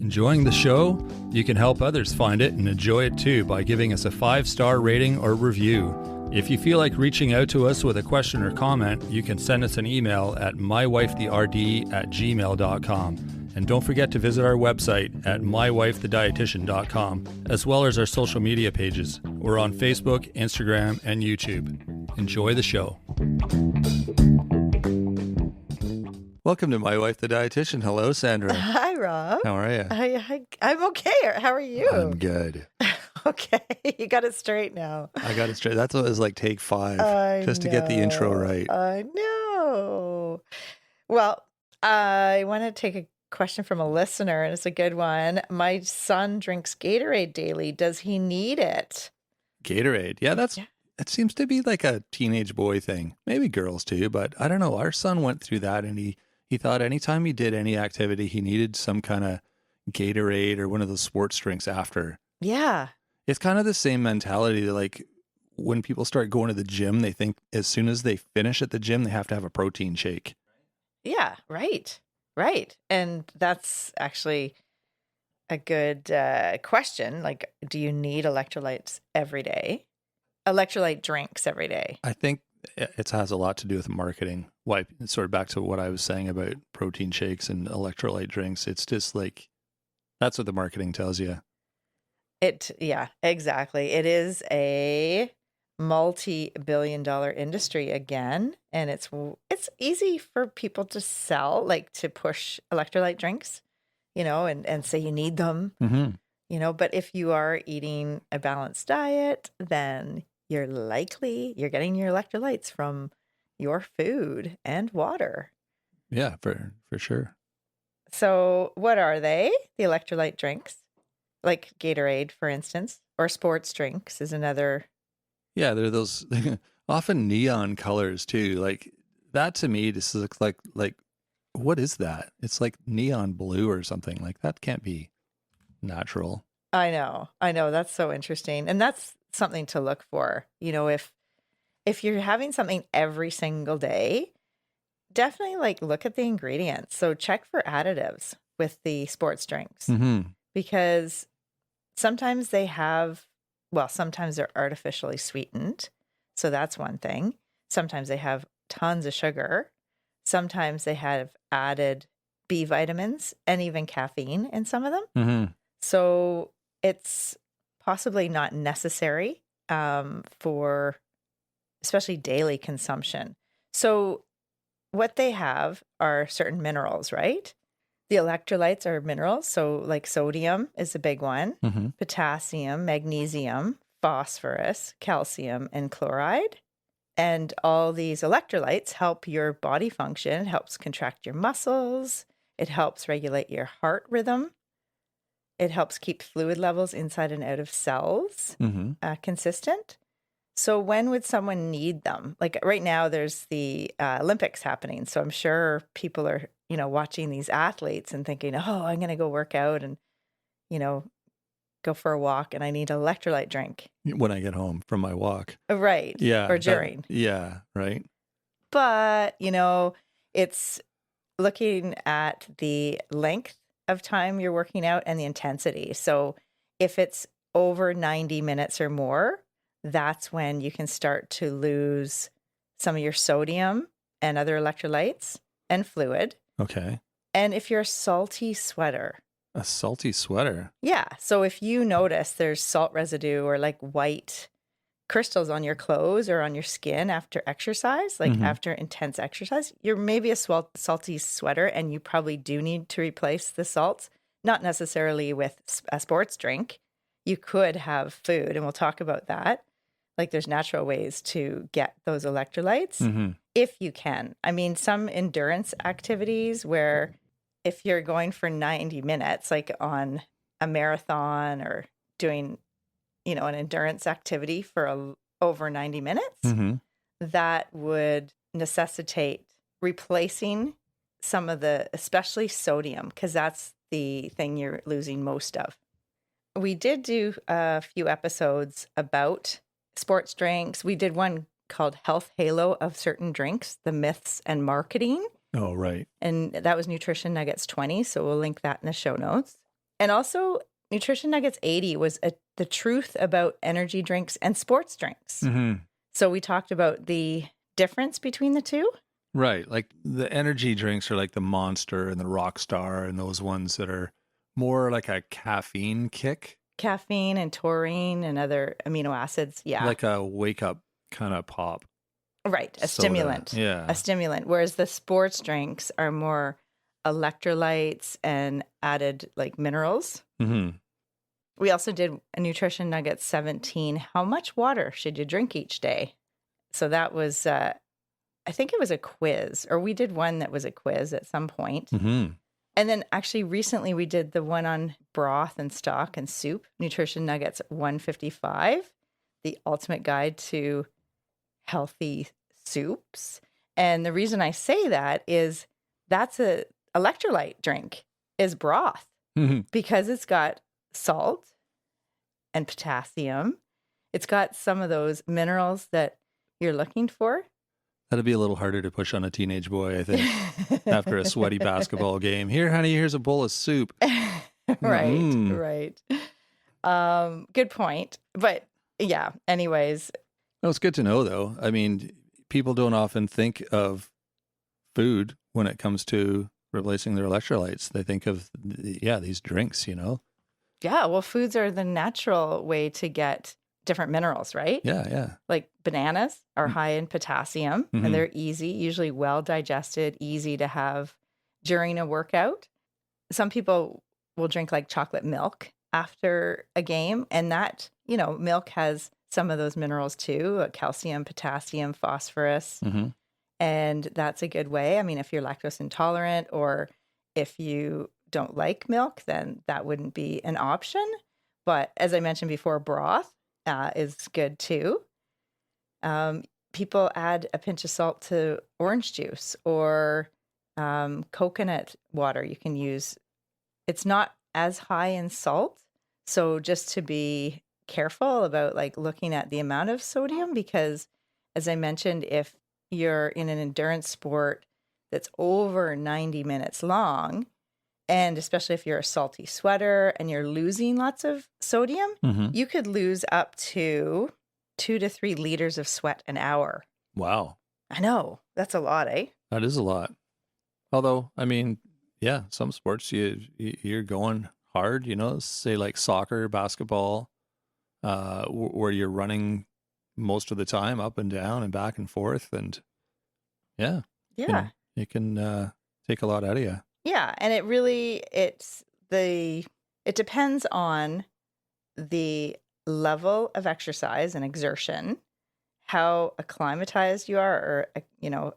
Enjoying the show? You can help others find it and enjoy it too by giving us a 5-star rating or review. If you feel like reaching out to us with a question or comment, you can send us an email at mywifetherd@gmail.com. And don't forget to visit our website at mywifethedietitian.com, as well as our social media pages. We're on Facebook, Instagram, and YouTube. Enjoy the show. Welcome to My Wife the Dietitian. Hello, Sandra. Hi, Rob. How are you? I'm okay. How are you? I'm good. Okay. You got it straight now. I got it straight. That's what it was like take 5, just to get the know. intro right. I know. Well, I want to take a question from a listener, and it's a good one. My son drinks Gatorade daily. Does he need it? Gatorade. Yeah, it seems to be like a teenage boy thing. Maybe girls too, but I don't know. Our son went through that, and he thought anytime he did any activity, he needed some kind of Gatorade or one of those sports drinks after. Yeah. It's kind of the same mentality that, like, when people start going to the gym, they think as soon as they finish at the gym, they have to have a protein shake. Yeah, right. Right. And that's actually a good question. Like, do you need electrolytes every day? Electrolyte drinks every day? I think it has a lot to do with marketing. Why, sort of back to what I was saying about protein shakes and electrolyte drinks. It's just like, that's what the marketing tells you. Yeah, exactly. It is a multi-billion-dollar industry again, and it's easy for people to sell, like to push electrolyte drinks, and say you need them, but if you are eating a balanced diet, then you're getting your electrolytes from your food and water. Yeah, for sure. So what are they? The electrolyte drinks? Like Gatorade, for instance, or sports drinks is another. Yeah, they're those often neon colors too. Like that to me, this looks like what is that? It's like neon blue or something. Like that can't be natural. I know. That's so interesting, and that's something to look for. If you're having something every single day, definitely look at the ingredients. So check for additives with the sports drinks because sometimes sometimes they're artificially sweetened. So that's one thing. Sometimes they have tons of sugar. Sometimes they have added B vitamins and even caffeine in some of them. So it's possibly not necessary for especially daily consumption. So what they have are certain minerals, right? The electrolytes are minerals. So like sodium is a big one, potassium, magnesium, phosphorus, calcium, and chloride. And all these electrolytes help your body function. It helps contract your muscles. It helps regulate your heart rhythm. It helps keep fluid levels inside and out of cells consistent. So when would someone need them? Like right now, there's the Olympics happening. So I'm sure people are, watching these athletes and thinking, oh, I'm going to go work out and, go for a walk and I need an electrolyte drink. When I get home from my walk. Right. Yeah. Or during. Yeah. Right. But, it's looking at the length of time you're working out and the intensity. So if it's over 90 minutes or more, that's when you can start to lose some of your sodium and other electrolytes and fluid. Okay. And if you're a salty sweater. A salty sweater? Yeah. So if you notice there's salt residue or like white crystals on your clothes or on your skin after exercise, like after intense exercise, you're maybe a salty sweater and you probably do need to replace the salts, not necessarily with a sports drink. You could have food, and we'll talk about that. Like there's natural ways to get those electrolytes if you can. I mean, some endurance activities where if you're going for 90 minutes, like on a marathon or doing, an endurance activity for over 90 minutes, that would necessitate replacing some of especially sodium, because that's the thing you're losing most of. We did do a few episodes about sports drinks. We did one called Health Halo of Certain Drinks, the Myths and Marketing. Oh, right. And that was Nutrition Nuggets 20. So we'll link that in the show notes. And also, Nutrition Nuggets 80 was the truth about energy drinks and sports drinks. Mm-hmm. So we talked about the difference between the two. Right. Like the energy drinks are like the Monster and the Rockstar and those ones that are more like a caffeine kick. Caffeine and taurine and other amino acids. Yeah. Like a wake up kind of pop. Right. A soda. stimulant. Yeah. A stimulant. Whereas the sports drinks are more electrolytes and added like minerals. Mm-hmm. We also did a Nutrition Nuggets 17. How much water should you drink each day? So that was, I think it was a quiz, or we did one that was a quiz at some point. Mm-hmm. And then actually recently we did the one on broth and stock and soup, Nutrition Nuggets 155, the ultimate guide to healthy soups. And the reason I say that is that's a electrolyte drink is broth Mm-hmm. because it's got salt and potassium. It's got some of those minerals that you're looking for. That'd be a little harder to push on a teenage boy, I think, after a sweaty basketball game. Here, honey, here's a bowl of soup. Right. Good point. But yeah, anyways. No, it's good to know, though. I mean, people don't often think of food when it comes to replacing their electrolytes. They think of, these drinks, Yeah, well, foods are the natural way to get different minerals, right? Yeah. Like bananas are high in potassium Mhm. and they're easy, usually well digested, easy to have during a workout. Some people will drink like chocolate milk after a game, and that, milk has some of those minerals too, calcium, potassium, phosphorus. Mm-hmm. And that's a good way. I mean, if you're lactose intolerant or if you don't like milk, then that wouldn't be an option. But as I mentioned before, broth is good too. People add a pinch of salt to orange juice or coconut water you can use. It's not as high in salt. So just to be careful about like looking at the amount of sodium, because as I mentioned, if you're in an endurance sport that's over 90 minutes long, and especially if you're a salty sweater and you're losing lots of sodium, Mm-hmm. you could lose up to 2 to 3 liters of sweat an hour. Wow. I know. That's a lot, eh? That is a lot. Although, I mean, yeah, some sports you're going hard, say like soccer, basketball, where you're running most of the time up and down and back and forth. And yeah, Yeah. it can take a lot out of you. Yeah, and it depends on the level of exercise and exertion, how acclimatized you are or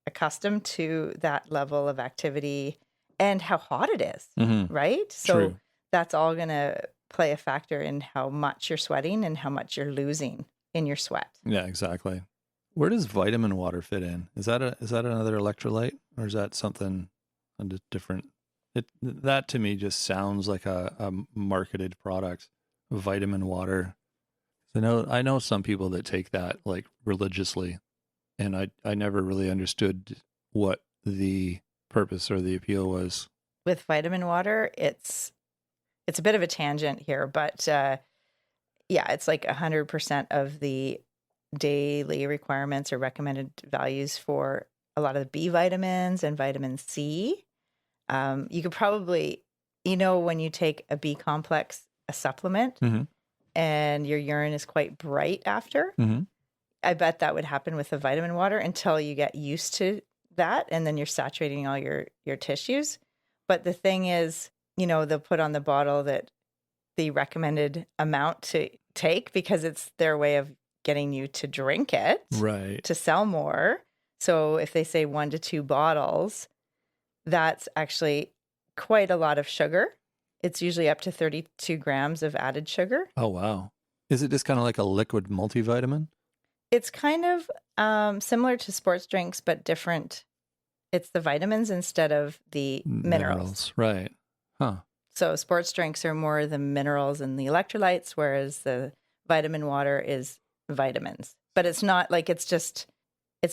accustomed to that level of activity and how hot it is, Mm-hmm. right? So True. that's all going to play a factor in how much you're sweating and how much you're losing in your sweat. Yeah, exactly. Where does vitamin water fit in? Is that another electrolyte, or is that something different? That to me just sounds like a marketed product, vitamin water. I know some people that take that like religiously, and I never really understood what the purpose or the appeal was. With vitamin water, it's a bit of a tangent here, but it's like 100% of the daily requirements or recommended values for a lot of the B vitamins and vitamin C. You could probably, when you take a B complex, a supplement, Mm-hmm. and your urine is quite bright after, Mm-hmm. I bet that would happen with the vitamin water until you get used to that, and then you're saturating all your tissues. But the thing is, they'll put on the bottle that the recommended amount to take because it's their way of getting you to drink it, Right. to sell more. So if they say 1 to 2 bottles, that's actually quite a lot of sugar. It's usually up to 32 grams of added sugar. Oh, wow. Is it just kind of like a liquid multivitamin? It's kind of similar to sports drinks, but different. It's the vitamins instead of the minerals. Right. Huh. So sports drinks are more the minerals and the electrolytes, whereas the vitamin water is vitamins. But it's not like it's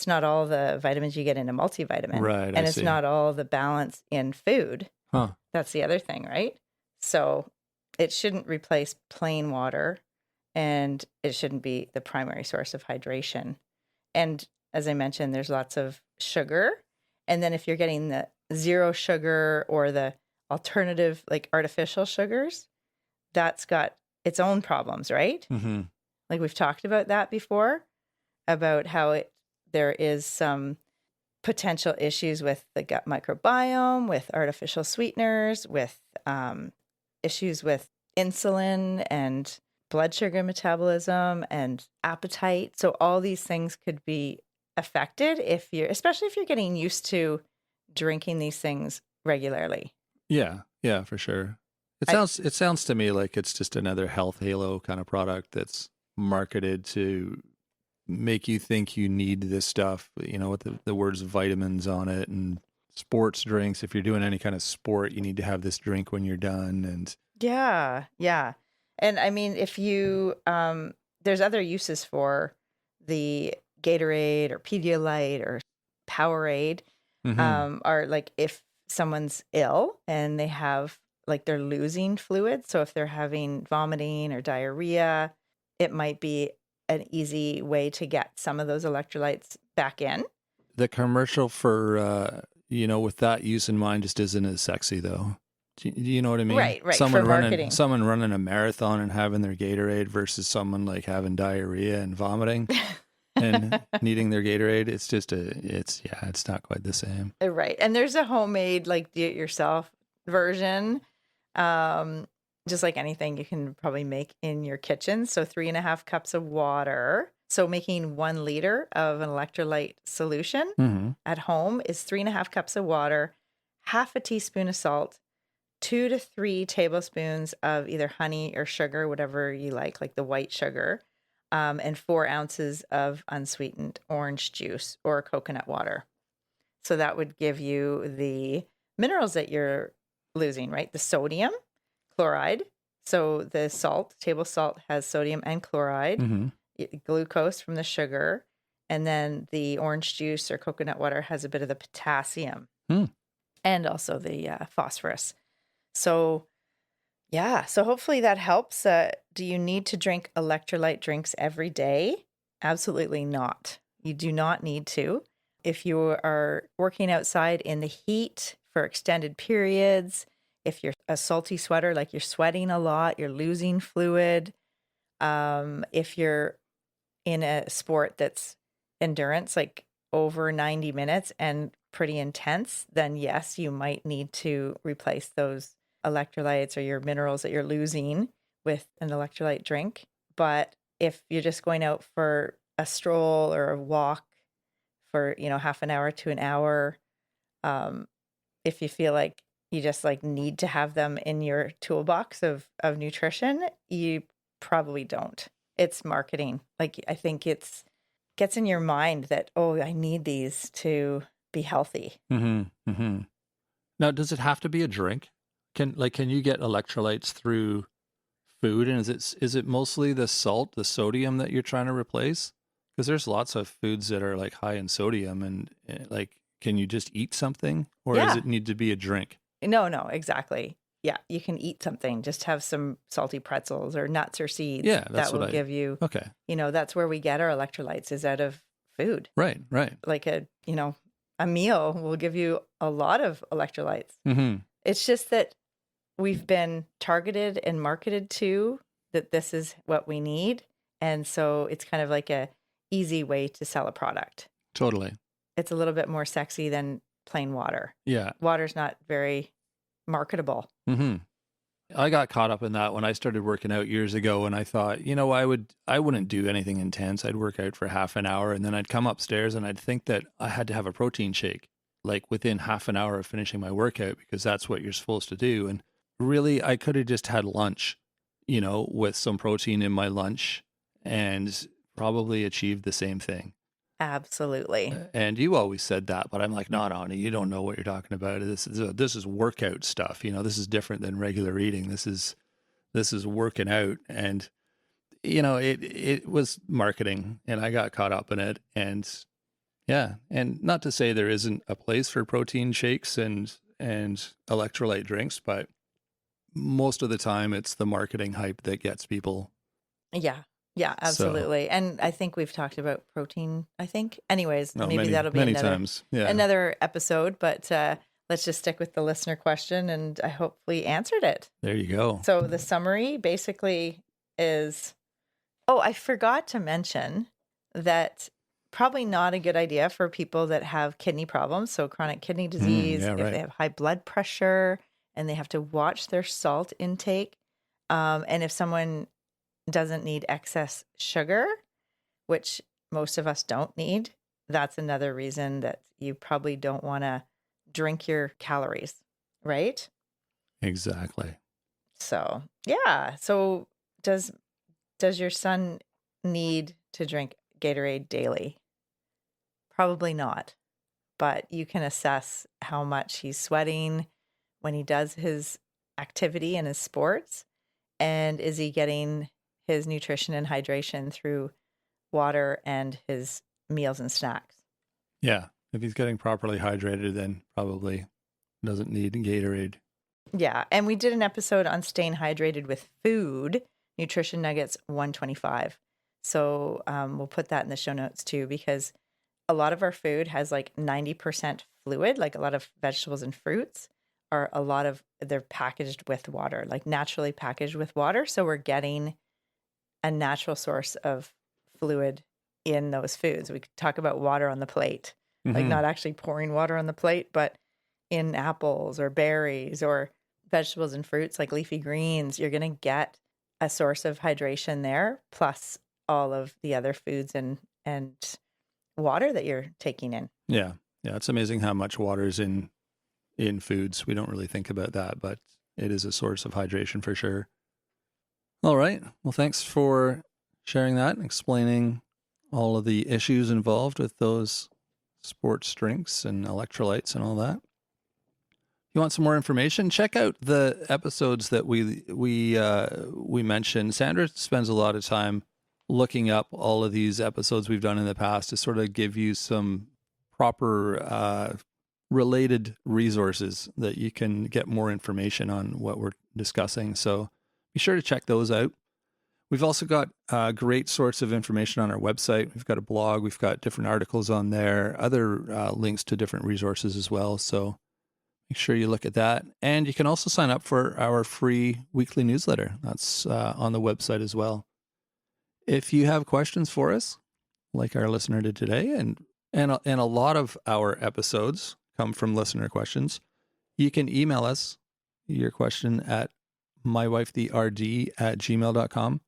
not all the vitamins you get in a multivitamin. Right. And it's not all the balance in food. Huh. That's the other thing, right? So it shouldn't replace plain water, and it shouldn't be the primary source of hydration. And as I mentioned, there's lots of sugar. And then if you're getting the zero sugar or the alternative, like artificial sugars, that's got its own problems, right? Mm-hmm. Like we've talked about that before, about how there is some potential issues with the gut microbiome, with artificial sweeteners, with issues with insulin and blood sugar metabolism and appetite. So all these things could be affected especially if you're getting used to drinking these things regularly. Yeah, yeah, for sure. I, It sounds to me like it's just another health halo kind of product that's marketed to make you think you need this stuff, with the words vitamins on it and sports drinks. If you're doing any kind of sport, you need to have this drink when you're done. And yeah, yeah. And I mean, if you, there's other uses for the Gatorade or Pedialyte or Powerade, hmm are like if someone's ill and they have like they're losing fluid. So if they're having vomiting or diarrhea, it might be an easy way to get some of those electrolytes back in. the commercial for, with that use in mind just isn't as sexy though. Do you know what I mean? Right, right. For marketing. Someone running a marathon and having their Gatorade versus someone like having diarrhea and vomiting and needing their Gatorade. It's not quite the same. Right. And there's a homemade, like, do it yourself version. Um, just like anything you can probably make in your kitchen. So 3.5 cups of water. So making 1 liter of an electrolyte solution Mm-hmm. at home is 3.5 cups of water, half a teaspoon of salt, 2 to 3 tablespoons of either honey or sugar, whatever you like the white sugar, and 4 ounces of unsweetened orange juice or coconut water. So that would give you the minerals that you're losing, right? The sodium, chloride. So the salt, table salt, has sodium and chloride, Mm-hmm. Glucose from the sugar, and then the orange juice or coconut water has a bit of the potassium Mm. and also the phosphorus. So yeah, so hopefully that helps. Do you need to drink electrolyte drinks every day? Absolutely not. You do not need to. If you are working outside in the heat for extended periods, if you're a salty sweater, like you're sweating a lot, you're losing fluid, if you're in a sport that's endurance, like over 90 minutes and pretty intense, then yes, you might need to replace those electrolytes or your minerals that you're losing with an electrolyte drink. But if you're just going out for a stroll or a walk for, half an hour to an hour, um, if you feel like you just like need to have them in your toolbox of nutrition, you probably don't. It's marketing. Like I think it's gets in your mind that, oh, I need these to be healthy. Mm-hmm. Mm-hmm. Now, does it have to be a drink? Can you get electrolytes through food? And is it mostly the salt, the sodium that you're trying to replace? Because there's lots of foods that are like high in sodium, and like, can you just eat something, or does Yeah. it need to be a drink? No, exactly. Yeah, you can eat something. Just have some salty pretzels or nuts or seeds. Yeah, that will give you, Okay. That's where we get our electrolytes is out of food. Right. Right. Like a meal will give you a lot of electrolytes. Mm-hmm. It's just that we've been targeted and marketed to that this is what we need. And so it's kind of like a easy way to sell a product. Totally. It's a little bit more sexy than plain water. Yeah. Water's not very marketable. Mm-hmm. I got caught up in that when I started working out years ago, and I thought, I wouldn't do anything intense. I'd work out for half an hour, and then I'd come upstairs and I'd think that I had to have a protein shake like within half an hour of finishing my workout, because that's what you're supposed to do. And really, I could have just had lunch, with some protein in my lunch, and probably achieved the same thing. Absolutely. And you always said that, but I'm like, no, you don't know what you're talking about. This is workout stuff. This is different than regular eating. This is working out. And it was marketing, and I got caught up in it. And yeah, and not to say there isn't a place for protein shakes and electrolyte drinks, but most of the time it's the marketing hype that gets people. Yeah. Yeah, So, absolutely. And I think we've talked about protein, I think. Anyways, no, maybe many, that'll be many times. Yeah. another episode, but let's just stick with the listener question, and I hopefully answered it. There you go. So the summary basically is, oh, I forgot to mention that probably not a good idea for people that have kidney problems. So chronic kidney disease, Yeah, if right. they have high blood pressure and they have to watch their salt intake. And if someone doesn't need excess sugar, which most of us don't need, that's another reason that you probably don't want to drink your calories, right? Exactly. So, yeah. So does your son need to drink Gatorade daily? Probably not, but you can assess how much he's sweating when he does his activity and his sports, and is he getting his nutrition and hydration through water and his meals and snacks. Yeah. If he's getting properly hydrated, then probably doesn't need Gatorade. Yeah. And we did an episode on staying hydrated with food, Nutrition Nuggets 125. So we'll put that in the show notes too, because a lot of our food has like 90% fluid, like a lot of vegetables and fruits they're packaged with water, like naturally packaged with water. So we're getting a natural source of fluid in those foods. We could talk about water on the plate, like not actually pouring water on the plate, but in apples or berries or vegetables and fruits like leafy greens, you're going to get a source of hydration there, plus all of the other foods and water that you're taking in. Yeah. Yeah. It's amazing how much water is in foods. We don't really think about that, but it is a source of hydration for sure. All right. Well, thanks for sharing that and explaining all of the issues involved with those sports drinks and electrolytes and all that. If you want some more information, check out the episodes that we mentioned. Sandra spends a lot of time looking up all of these episodes we've done in the past to sort of give you some proper related resources that you can get more information on what we're discussing. So be sure to check those out. We've also got a great source of information on our website. We've got a blog. We've got different articles on there, other links to different resources as well. So make sure you look at that. And you can also sign up for our free weekly newsletter. That's on the website as well. If you have questions for us, like our listener did today, and a lot of our episodes come from listener questions, you can email us your question at mywifetherd@gmail.com.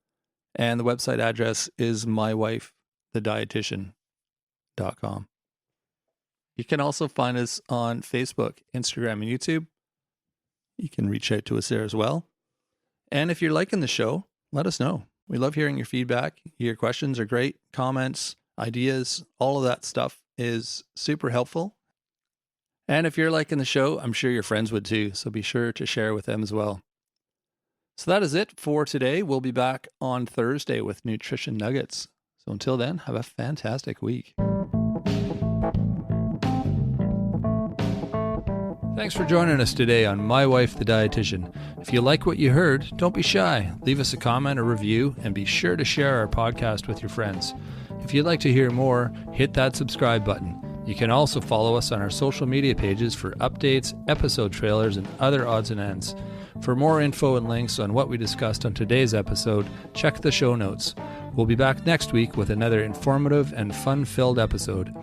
And the website address is mywifethedietitian.com. You can also find us on Facebook, Instagram, and YouTube. You can reach out to us there as well. And if you're liking the show, let us know. We love hearing your feedback. Your questions are great. Comments, ideas, all of that stuff is super helpful. And if you're liking the show, I'm sure your friends would too. So be sure to share with them as well. So that is it for today. We'll be back on Thursday with Nutrition Nuggets. So until then, have a fantastic week. Thanks for joining us today on My Wife the Dietitian. If you like what you heard, don't be shy. Leave us a comment or review, and be sure to share our podcast with your friends. If you'd like to hear more, hit that subscribe button. You can also follow us on our social media pages for updates, episode trailers, and other odds and ends. For more info and links on what we discussed on today's episode, check the show notes. We'll be back next week with another informative and fun-filled episode.